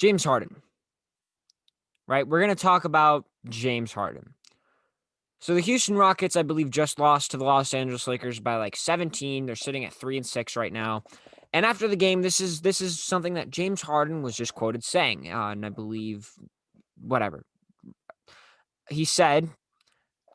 James Harden, right? We're going to talk about James Harden. So the Houston Rockets, I believe, just lost to the Los Angeles Lakers by like 17. They're sitting at 3-6 right now. And after the game, this is something that James Harden was just quoted saying, and I believe whatever. He said,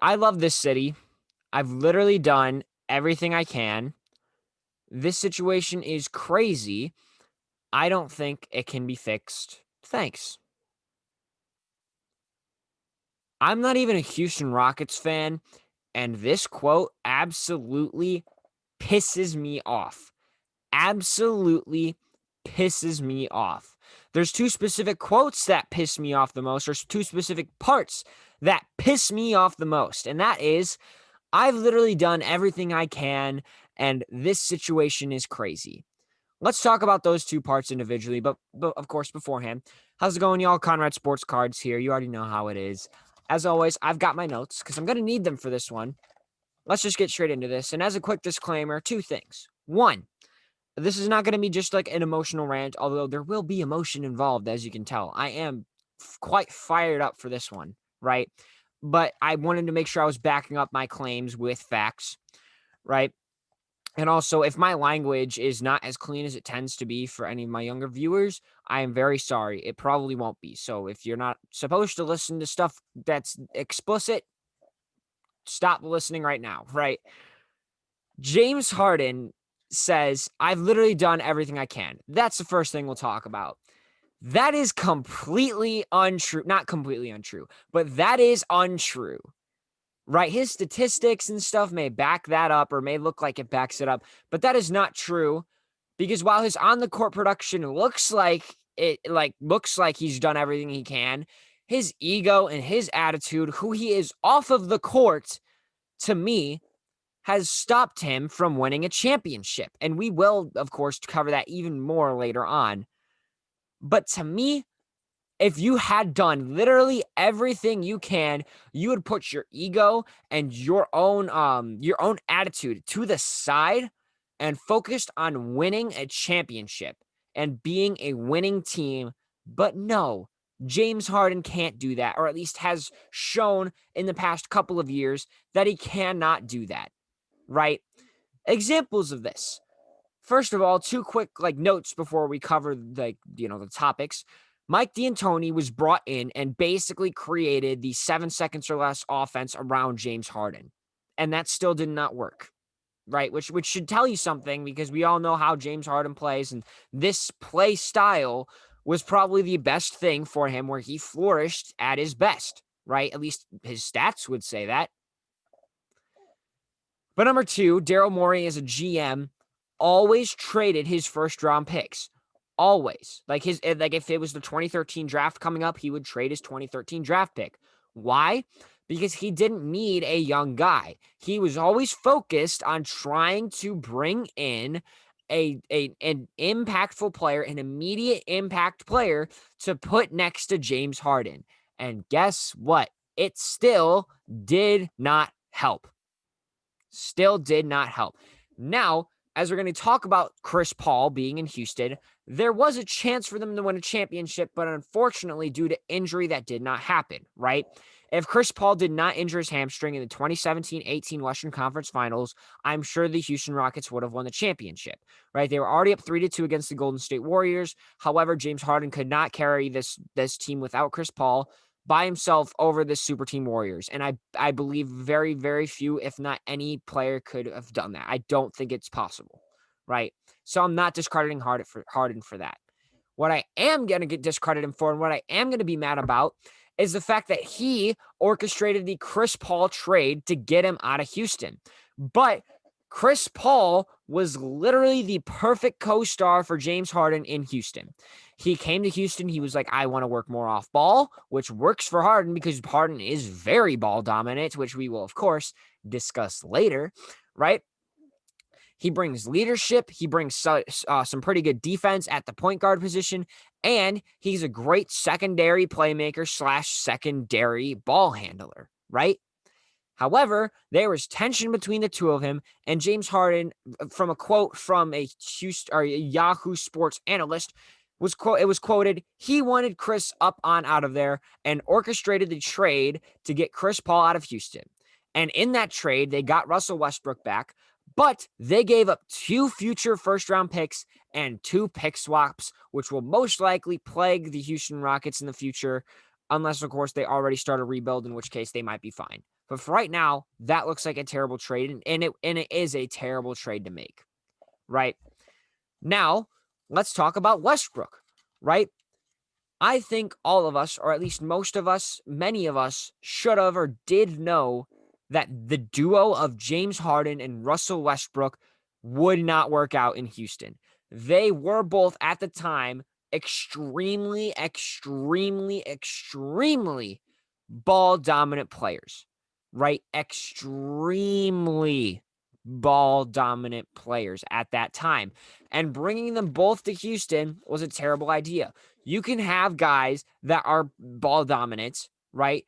"I love this city. I've literally done everything I can. This situation is crazy. I don't think it can be fixed. Thanks." I'm not even a Houston Rockets fan, and this quote absolutely pisses me off. Absolutely pisses me off. There's two specific quotes that piss me off the most. There's two specific parts that piss me off the most. And that is, I've literally done everything I can, and this situation is crazy. Let's talk about those two parts individually, but of course, beforehand, how's it going, y'all? Conrad Sports Cards here. You already know how it is. As always, I've got my notes because I'm going to need them for this one. Let's just get straight into this. And as a quick disclaimer, two things. One, this is not going to be just like an emotional rant, although there will be emotion involved, as you can tell. I am quite fired up for this one, right? But I wanted to make sure I was backing up my claims with facts, right? And also, if my language is not as clean as it tends to be for any of my younger viewers, I am very sorry. It probably won't be. So if you're not supposed to listen to stuff that's explicit, stop listening right now, right? James Harden says, I've literally done everything I can. That's the first thing we'll talk about. That is completely untrue. Not completely untrue, but that is untrue, right? His statistics and stuff may back that up or may look like it backs it up, but that is not true because while his on the court production looks like he's done everything he can, his ego and his attitude, who he is off of the court, to me, has stopped him from winning a championship. And we will, of course, cover that even more later on. But to me, if you had done literally everything you can, you would put your ego and your own attitude to the side and focused on winning a championship and being a winning team. But no, James Harden can't do that, or at least has shown in the past couple of years that he cannot do that. Right? Examples of this. First of all, two quick notes before we cover the topics. Mike D'Antoni was brought in and basically created the 7 seconds or less offense around James Harden. And that still did not work. Right? Which should tell you something because we all know how James Harden plays, and this play style was probably the best thing for him where he flourished at his best, right? At least his stats would say that. But number two, Daryl Morey as a GM always traded his first round picks. Always. If it was the 2013 draft coming up, he would trade his 2013 draft pick. Why? Because he didn't need a young guy. He was always focused on trying to bring in an impactful player, an immediate impact player to put next to James Harden. And guess what? It still did not help. Still did not help. Now, as we're going to talk about Chris Paul being in Houston, there was a chance for them to win a championship, but unfortunately, due to injury, that did not happen, right? If Chris Paul did not injure his hamstring in the 2017-18 Western Conference Finals, I'm sure the Houston Rockets would have won the championship, right? They were already up 3-2 against the Golden State Warriors. However, James Harden could not carry this team without Chris Paul by himself over the super team Warriors. And I believe very, very few, if not any player could have done that. I don't think it's possible, right? So I'm not discrediting Harden for that. What I am going to get discredited him for and what I am going to be mad about is the fact that he orchestrated the Chris Paul trade to get him out of Houston. But Chris Paul was literally the perfect co-star for James Harden in Houston. He came to Houston. He was like, I want to work more off ball, which works for Harden because Harden is very ball dominant, which we will, of course, discuss later, right? He brings leadership. He brings some pretty good defense at the point guard position, and he's a great secondary playmaker / secondary ball handler, right? However, there was tension between the two of him, and James Harden, from a quote from a Yahoo Sports analyst, it was quoted, he wanted Chris up on out of there and orchestrated the trade to get Chris Paul out of Houston. And in that trade, they got Russell Westbrook back, but they gave up 2 future first round picks and 2 pick swaps, which will most likely plague the Houston Rockets in the future, unless, of course, they already start a rebuild, in which case they might be fine. But for right now, that looks like a terrible trade, and it is a terrible trade to make, right? Now, let's talk about Westbrook, right? I think all of us, or at least most of us, many of us, should have or did know that the duo of James Harden and Russell Westbrook would not work out in Houston. They were both at the time extremely, extremely, extremely ball dominant players, right? Extremely ball dominant players at that time. And bringing them both to Houston was a terrible idea. You can have guys that are ball dominant, right?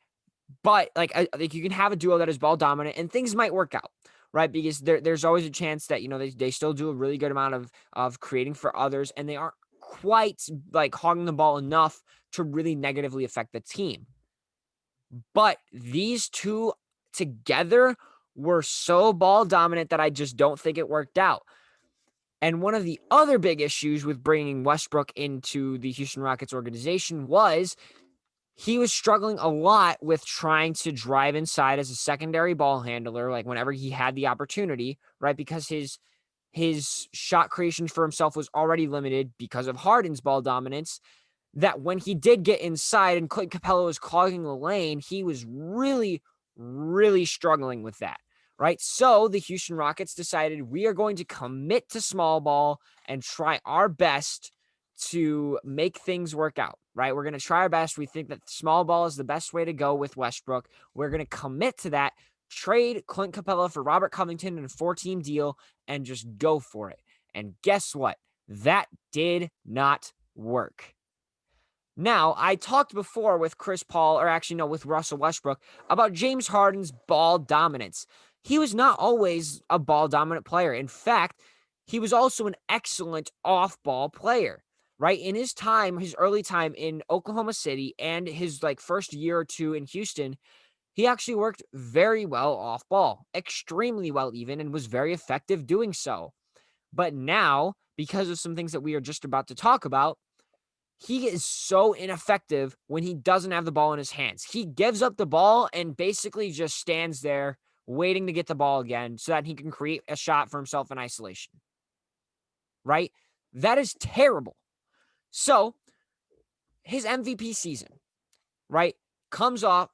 But like you can have a duo that is ball dominant and things might work out, right? Because there's always a chance that, they still do a really good amount of creating for others, and they aren't quite like hogging the ball enough to really negatively affect the team. But these two together were so ball dominant that I just don't think it worked out. And one of the other big issues with bringing Westbrook into the Houston Rockets organization was he was struggling a lot with trying to drive inside as a secondary ball handler, like whenever he had the opportunity, right? Because his shot creation for himself was already limited because of Harden's ball dominance, that when he did get inside and Clint Capella was clogging the lane, he was really, really struggling with that, right? So the Houston Rockets decided we are going to commit to small ball and try our best to make things work out, right? We're going to try our best. We think that small ball is the best way to go with Westbrook. We're going to commit to that, trade Clint Capella for Robert Covington in a 4-team deal, and just go for it. And guess what? That did not work. Now, I talked before with Chris Paul, or actually, no, with Russell Westbrook, about James Harden's ball dominance. He was not always a ball dominant player. In fact, he was also an excellent off ball player, right? In his time, his early time in Oklahoma City and his first year or two in Houston, he actually worked very well off ball, extremely well even, and was very effective doing so. But now, because of some things that we are just about to talk about, he is so ineffective when he doesn't have the ball in his hands. He gives up the ball and basically just stands there waiting to get the ball again so that he can create a shot for himself in isolation. Right? That is terrible. So, his MVP season, right? Comes up,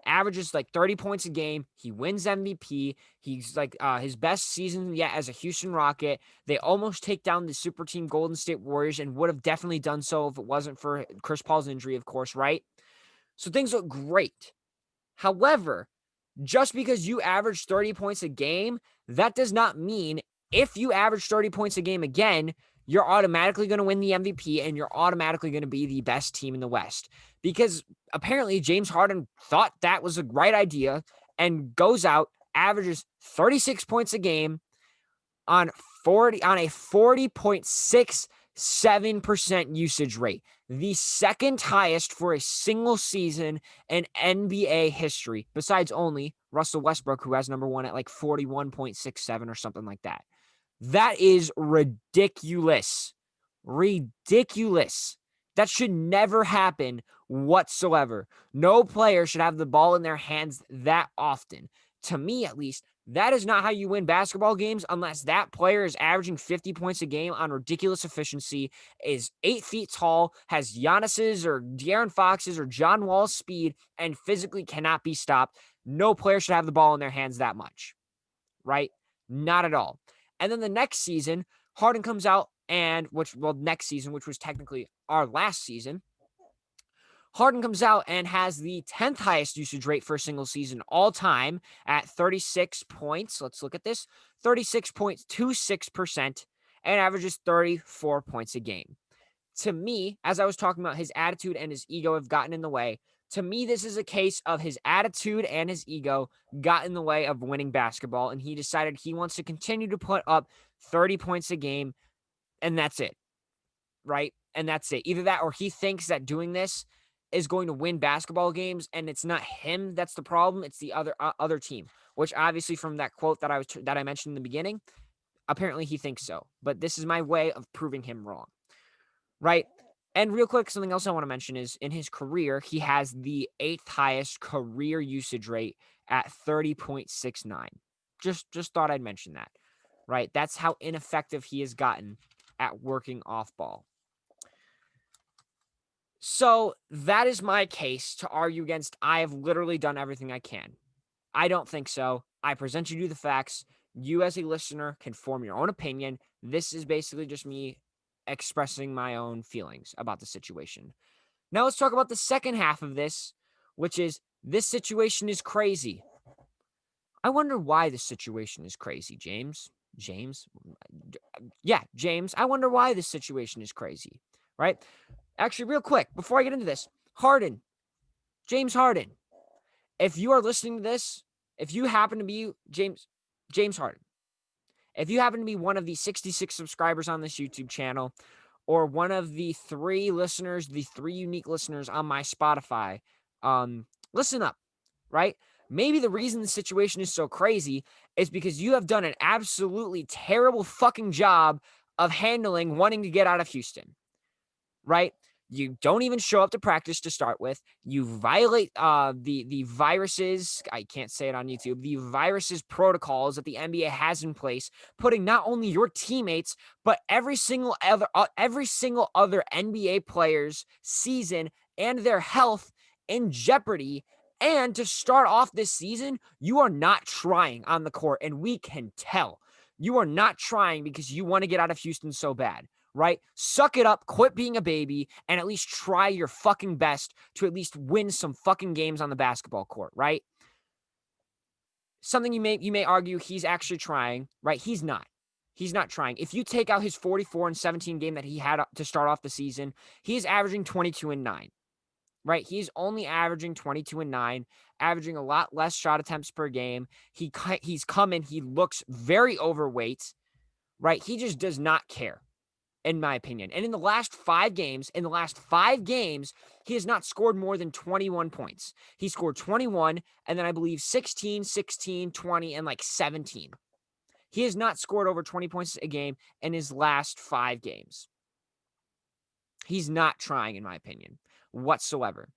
averages 30 points a game. He wins MVP. He's his best season yet as a Houston Rocket. They almost take down the super team Golden State Warriors and would have definitely done so if it wasn't for Chris Paul's injury, of course, right? So things look great. However, just because you average 30 points a game, that does not mean if you average 30 points a game again, you're automatically going to win the MVP and you're automatically going to be the best team in the West. Because apparently James Harden thought that was a right idea and goes out, averages 36 points a game on a 40.67% usage rate, the second highest for a single season in NBA history, besides only Russell Westbrook, who has number one at 41.67 or something like that. That is ridiculous. Ridiculous. That should never happen whatsoever. No player should have the ball in their hands that often. To me, at least, that is not how you win basketball games unless that player is averaging 50 points a game on ridiculous efficiency, is 8 feet tall, has Giannis's or De'Aaron Fox's or John Wall's speed, and physically cannot be stopped. No player should have the ball in their hands that much, right? Not at all. And then the next season, Harden comes out next season, which was technically our last season, Harden comes out and has the 10th highest usage rate for a single season all time at 36 points. Let's look at this. 36.26% and averages 34 points a game. To me, as I was talking about, his attitude and his ego have gotten in the way. To me, this is a case of his attitude and his ego got in the way of winning basketball, and he decided he wants to continue to put up 30 points a game, and that's it, right? And that's it. Either that or he thinks that doing this is going to win basketball games, and it's not him that's the problem, it's the other team. Which obviously from that quote that I mentioned in the beginning, apparently he thinks so. But this is my way of proving him wrong. Right? And real quick, something else I want to mention is in his career, he has the 8th highest career usage rate at 30.69. Just thought I'd mention that. Right? That's how ineffective he has gotten at working off ball. So that is my case to argue against. I have literally done everything I can. I don't think so. I present you the facts. You as a listener can form your own opinion. This is basically just me expressing my own feelings about the situation. Now let's talk about the second half of this, which is this situation is crazy. I wonder why this situation is crazy, James. Yeah, James. I wonder why this situation is crazy, right? Actually, real quick, before I get into this, Harden, James Harden, if you are listening to this, if you happen to be James Harden, if you happen to be one of the 66 subscribers on this YouTube channel, or one of the 3 listeners, the 3 unique listeners on my Spotify, listen up, right? Maybe the reason the situation is so crazy is because you have done an absolutely terrible fucking job of handling wanting to get out of Houston, right? You don't even show up to practice to start with. You violate the viruses. I can't say it on YouTube. The viruses protocols that the NBA has in place, putting not only your teammates but every single other NBA player's season and their health in jeopardy. And to start off this season, you are not trying on the court, and we can tell you are not trying because you want to get out of Houston so bad. Right? Suck it up, quit being a baby, and at least try your fucking best to at least win some fucking games on the basketball court, right? Something you may argue he's actually trying, right? He's not. He's not trying. If you take out his 44-17 game that he had to start off the season, he is averaging 22-9. Right? He's only averaging 22-9, averaging a lot less shot attempts per game. He's coming, he looks very overweight, right? He just does not care, in my opinion. And in the last 5 games, he has not scored more than 21 points. He scored 21, and then I believe 16, 16, 20, and like 17. He has not scored over 20 points a game in his last 5 games. He's not trying, in my opinion, whatsoever.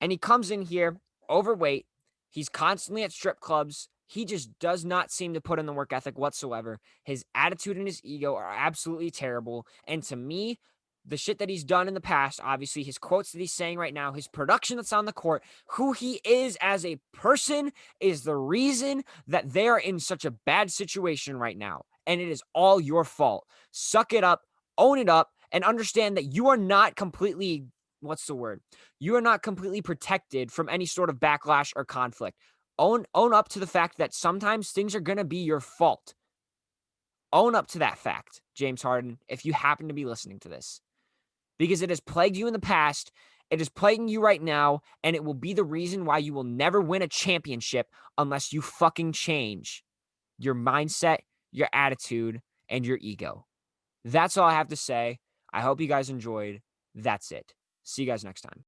And he comes in here overweight. He's constantly at strip clubs. He just does not seem to put in the work ethic whatsoever. His attitude and his ego are absolutely terrible. And to me, the shit that he's done in the past, obviously, his quotes that he's saying right now, his production that's on the court, who he is as a person is the reason that they are in such a bad situation right now. And it is all your fault. Suck it up, own it up, and understand that you are not completely, you are not completely protected from any sort of backlash or conflict. Own up to the fact that sometimes things are going to be your fault. Own up to that fact, James Harden, if you happen to be listening to this. Because it has plagued you in the past, it is plaguing you right now, and it will be the reason why you will never win a championship unless you fucking change your mindset, your attitude, and your ego. That's all I have to say. I hope you guys enjoyed. That's it. See you guys next time.